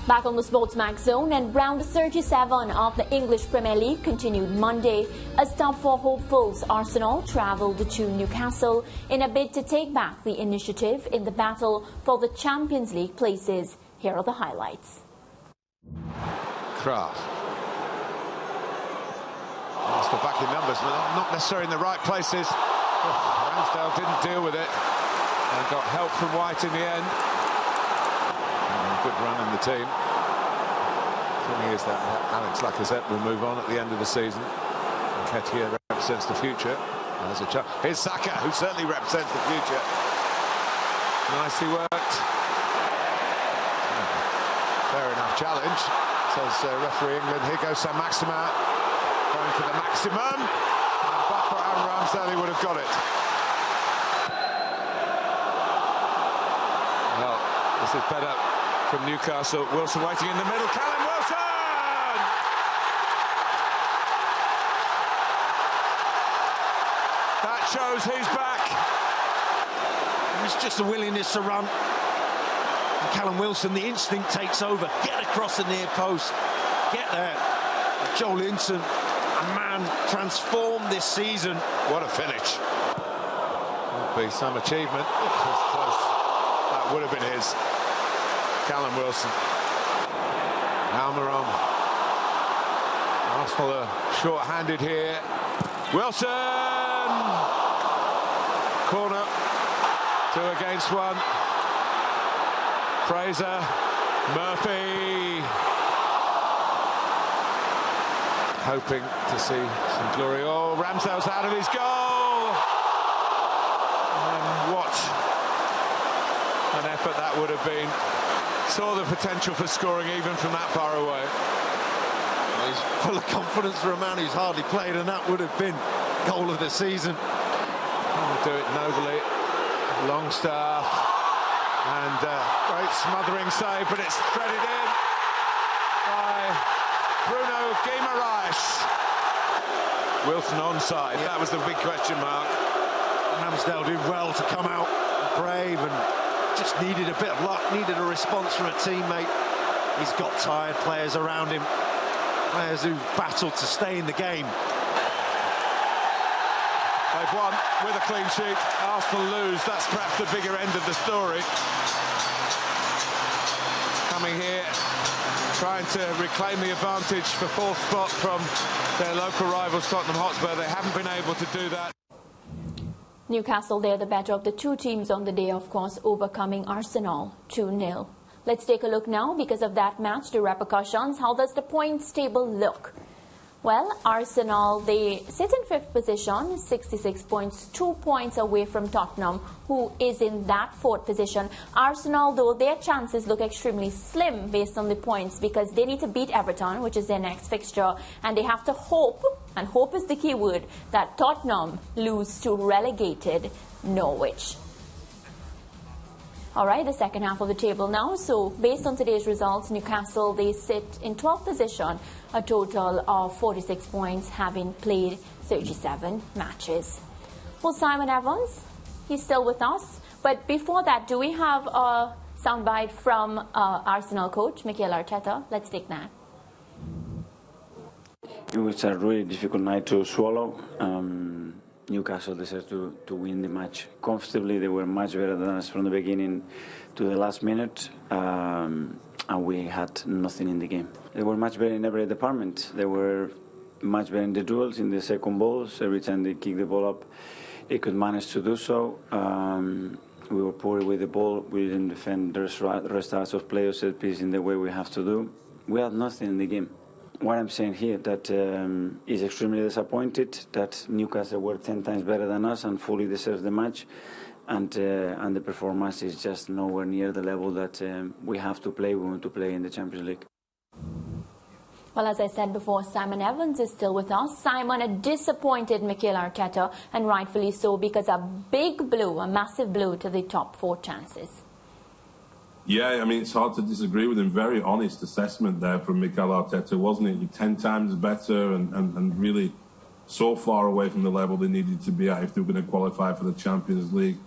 Back on the SportsMax zone, and round 37 of the English Premier League continued Monday as top four hopefuls Arsenal travelled to Newcastle in a bid to take back the initiative in the battle for the Champions League places. Here are the highlights. Kraft. Lost the back in numbers, but not necessarily in the right places. Ramsdale didn't deal with it and got help from White in the end. Good run in the team. The thing is that Alex Lacazette will move on at the end of the season. Nketiah represents the future. There's a chance. Here's Saka, who certainly represents the future. Nicely worked. Fair enough challenge, says referee England. Here goes Saint-Maximin, going for the maximum. And Buffer and Ramsdale would have got it. Well, this is better from Newcastle. Wilson waiting in the middle. Callum Wilson! That shows he's back. It's just a willingness to run. And Callum Wilson, the instinct takes over. Get across the near post. Get there. Joe Linton, a man transformed this season. What a finish. Would be some achievement. Close. That would have been his. Callum Wilson. Almiron. Arsenal are short-handed here. Wilson! Corner. 2 against 1. Fraser. Murphy. Hoping to see some glory. Oh, Ramsdale's out of his goal! And what an effort that would have been. Saw the potential for scoring even from that far away. Well, he's full of confidence for a man who's hardly played, and that would have been goal of the season. He'll do it nobly. Longstaff. And great smothering save, but it's threaded in by Bruno Guimaraes. Wilson onside. Yeah. That was the big question mark. Ramsdale did well to come out brave and just needed a bit of luck, needed a response from a teammate. He's got tired players around him, players who battled to stay in the game. They've won with a clean sheet. Arsenal lose. That's perhaps the bigger end of the story. Coming here, trying to reclaim the advantage for 4th spot from their local rivals Tottenham Hotspur. They haven't been able to do that. Newcastle, they're the better of the two teams on the day, of course, overcoming Arsenal 2-0. Let's take a look now, because of that match, the repercussions. How does the points table look? Well, Arsenal, they sit in 5th position, 66 points, 2 points away from Tottenham, who is in that 4th position. Arsenal, though, their chances look extremely slim based on the points, because they need to beat Everton, which is their next fixture, and they have to hope, and hope is the key word, that Tottenham lose to relegated Norwich. All right, the second half of the table now. So based on today's results, Newcastle, they sit in 12th position, a total of 46 points, having played 37 matches. Well, Simon Evans, he's still with us. But before that, do we have a soundbite from Arsenal coach, Mikel Arteta? Let's take that. It was a really difficult night to swallow. Newcastle deserved to win the match comfortably. They were much better than us from the beginning to the last minute, and we had nothing in the game. They were much better in every department. They were much better in the duels, in the second balls. Every time they kicked the ball up, they could manage to do so. We were poor with the ball. We didn't defend the restarts of play or set piece in the way we have to do. We had nothing in the game. What I'm saying here, that is extremely disappointed that Newcastle were 10 times better than us and fully deserved the match, and the performance is just nowhere near the level that we have to play. We want to play in the Champions League. Well, as I said before, Simon Evans is still with us. Simon, a disappointed Mikel Arteta, and rightfully so, because a big blow, a massive blow to the top 4 chances. Yeah, I mean, it's hard to disagree with him. Very honest assessment there from Mikel Arteta, wasn't it? 10 times better and really so far away from the level they needed to be at if they were going to qualify for the Champions League.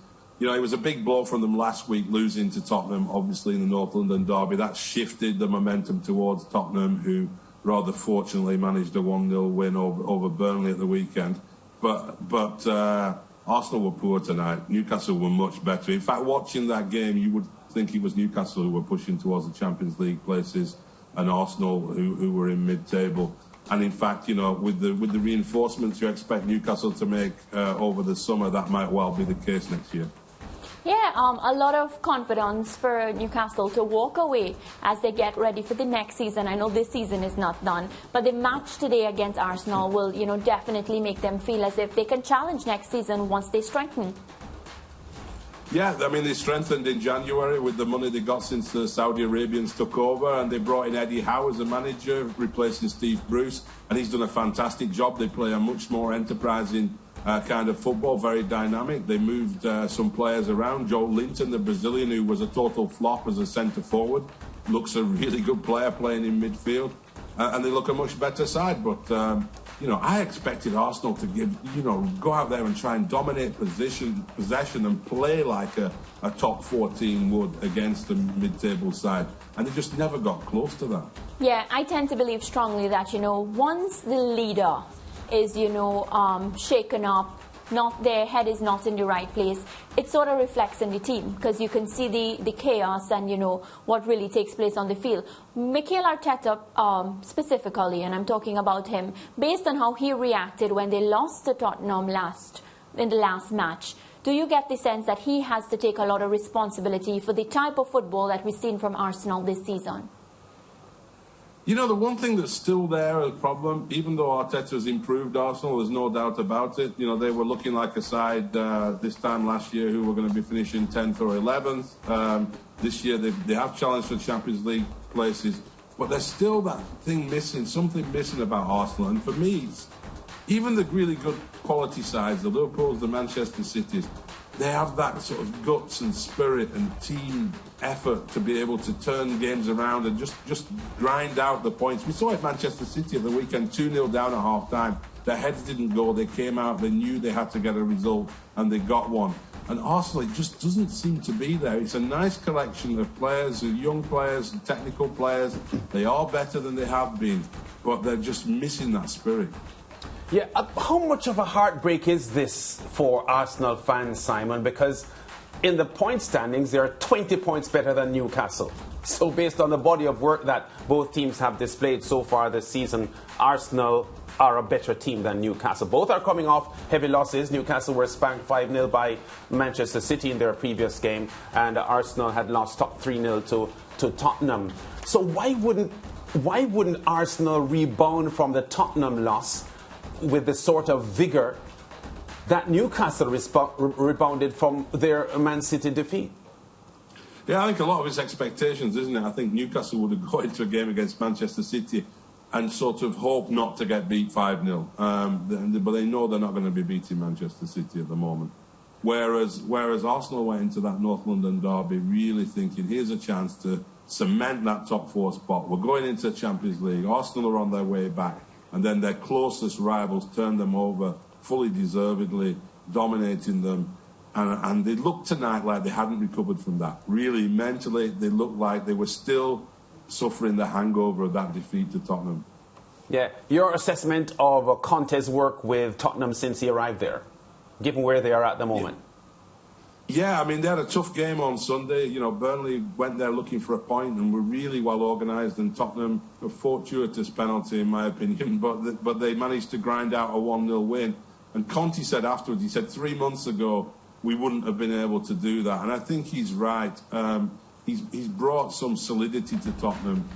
You know, it was a big blow from them last week, losing to Tottenham, obviously, in the North London derby. That shifted the momentum towards Tottenham, who rather fortunately managed a 1-0 win over Burnley at the weekend. But Arsenal were poor tonight. Newcastle were much better. In fact, watching that game, you would think it was Newcastle who were pushing towards the Champions League places and Arsenal who were in mid-table. And in fact, you know, with the reinforcements you expect Newcastle to make over the summer, that might well be the case next year. Yeah, a lot of confidence for Newcastle to walk away as they get ready for the next season. I know this season is not done, but the match today against Arsenal will, you know, definitely make them feel as if they can challenge next season once they strengthen. Yeah, I mean, they strengthened in January with the money they got since the Saudi Arabians took over, and they brought in Eddie Howe as a manager, replacing Steve Bruce, and he's done a fantastic job. They play a much more enterprising kind of football, very dynamic. They moved some players around. Joe Linton, the Brazilian, who was a total flop as a centre-forward, looks a really good player playing in midfield, and they look a much better side. But, you know, I expected Arsenal to go out there and try and dominate possession and play like a top 14 would against the mid-table side. And they just never got close to that. Yeah, I tend to believe strongly that, you know, once the leader is, you know, shaken up, their head is not in the right place, it sort of reflects in the team because you can see the chaos and, you know, what really takes place on the field. Mikel Arteta specifically, and I'm talking about him, based on how he reacted when they lost to Tottenham in the last match, do you get the sense that he has to take a lot of responsibility for the type of football that we've seen from Arsenal this season? You know, the one thing that's still there, a problem, even though Arteta's improved Arsenal, there's no doubt about it. You know, they were looking like a side this time last year who were going to be finishing 10th or 11th. This year they have challenged for Champions League places, but there's still that thing missing, something missing about Arsenal. And for me, even the really good quality sides, the Liverpools, the Manchester Cities, they have that sort of guts and spirit and team effort to be able to turn games around and just grind out the points. We saw it at Manchester City at the weekend, 2-0 down at half-time. Their heads didn't go. They came out. They knew they had to get a result, and they got one. And Arsenal, it just doesn't seem to be there. It's a nice collection of players, young players, technical players. They are better than they have been, but they're just missing that spirit. Yeah, how much of a heartbreak is this for Arsenal fans, Simon? Because in the point standings, they are 20 points better than Newcastle. So based on the body of work that both teams have displayed so far this season, Arsenal are a better team than Newcastle. Both are coming off heavy losses. Newcastle were spanked 5-0 by Manchester City in their previous game, and Arsenal had lost 3-0 to Tottenham. So why wouldn't Arsenal rebound from the Tottenham loss with the sort of vigour that Newcastle rebounded from their Man City defeat? Yeah, I think a lot of it's expectations, isn't it? I think Newcastle would have gone into a game against Manchester City and sort of hope not to get beat 5-0. But they know they're not going to be beating Manchester City at the moment. Whereas Arsenal went into that North London derby really thinking, here's a chance to cement that top 4 spot. We're going into the Champions League. Arsenal are on their way back. And then their closest rivals turned them over fully deservedly, dominating them. And they looked tonight like they hadn't recovered from that. Really, mentally, they looked like they were still suffering the hangover of that defeat to Tottenham. Yeah, your assessment of Conte's work with Tottenham since he arrived there, given where they are at the moment? Yeah, I mean, they had a tough game on Sunday. You know, Burnley went there looking for a point and were really well organised, and Tottenham, a fortuitous penalty in my opinion, but they managed to grind out a 1-0 win. And Conte said afterwards, he said 3 months ago we wouldn't have been able to do that. And I think he's right. He's brought some solidity to Tottenham.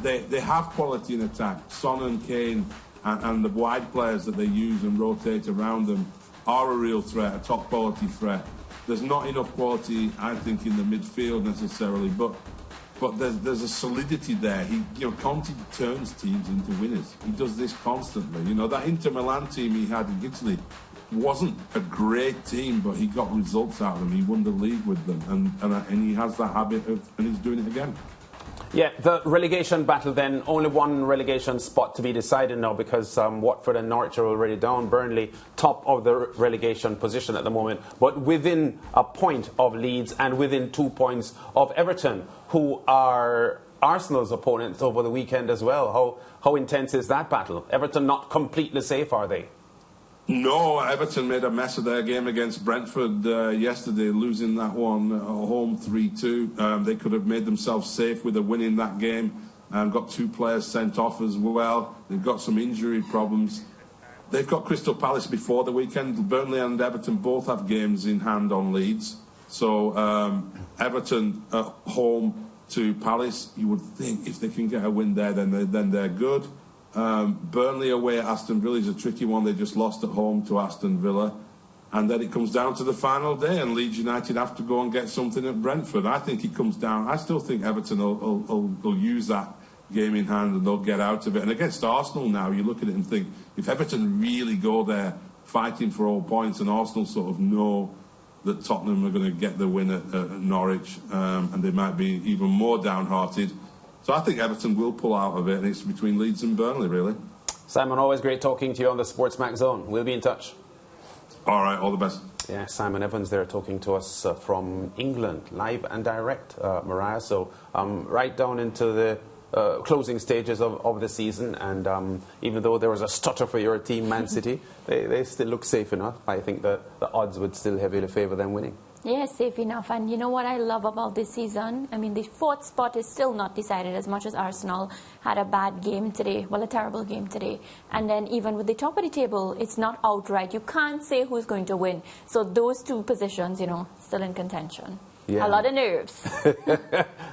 They have quality in attack. Son and Kane and the wide players that they use and rotate around them are a real threat, a top quality threat. There's not enough quality, I think, in the midfield necessarily, but there's a solidity there. Conte turns teams into winners. He does this constantly. You know, that Inter Milan team he had in Italy wasn't a great team, but he got results out of them. He won the league with them, and he has that habit of, and he's doing it again. Yeah, the relegation battle then, only one relegation spot to be decided now because Watford and Norwich are already down. Burnley, top of the relegation position at the moment, but within a point of Leeds and within 2 points of Everton, who are Arsenal's opponents over the weekend as well. How intense is that battle? Everton not completely safe, are they? No, Everton made a mess of their game against Brentford yesterday, losing that one at home 3-2. They could have made themselves safe with a win in that game and got 2 players sent off as well. They've got some injury problems. They've got Crystal Palace before the weekend. Burnley and Everton both have games in hand on Leeds. So Everton at home to Palace, you would think if they can get a win there, then they're good. Burnley away at Aston Villa is a tricky one. They just lost at home to Aston Villa. And then it comes down to the final day, and Leeds United have to go and get something at Brentford. I think it comes down. I still think Everton will use that game in hand and they'll get out of it. And against Arsenal now, you look at it and think, if Everton really go there fighting for all points and Arsenal sort of know that Tottenham are going to get the win at Norwich, and they might be even more downhearted. So I think Everton will pull out of it, and it's between Leeds and Burnley, really. Simon, always great talking to you on the SportsMax Zone. We'll be in touch. All right, all the best. Yeah, Simon Evans there talking to us from England, live and direct, Mariah. So right down into the closing stages of the season, and even though there was a stutter for your team, Man City, they still look safe enough. I think that the odds would still heavily favour them winning. Yeah, safe enough. And you know what I love about this season? I mean, the 4th spot is still not decided, as much as Arsenal had a bad game today. Well, a terrible game today. And then even with the top of the table, it's not outright. You can't say who's going to win. So those 2 positions, still in contention. Yeah. A lot of nerves.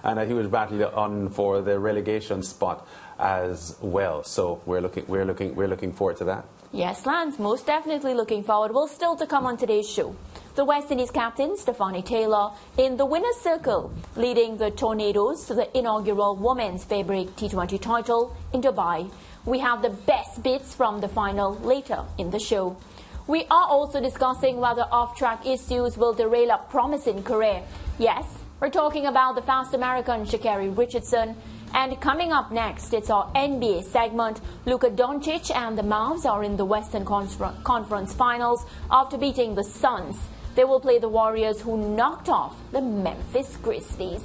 And a huge battle on for the relegation spot as well. So we're looking forward to that. Yes, Lance, most definitely looking forward. Well, still to come on today's show, the West Indies captain, Stefanie Taylor, in the winner's circle, leading the Tornadoes to the inaugural Women's Fairbrake T20 title in Dubai. We have the best bits from the final later in the show. We are also discussing whether off-track issues will derail a promising career. Yes, we're talking about the fast American Sha'Carri Richardson. And coming up next, it's our NBA segment. Luka Doncic and the Mavs are in the Western Conference Finals after beating the Suns. They will play the Warriors, who knocked off the Memphis Grizzlies.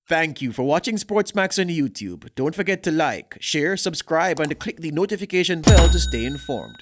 Thank you for watching SportsMax on YouTube. Don't forget to like, share, subscribe, and to click the notification bell to stay informed.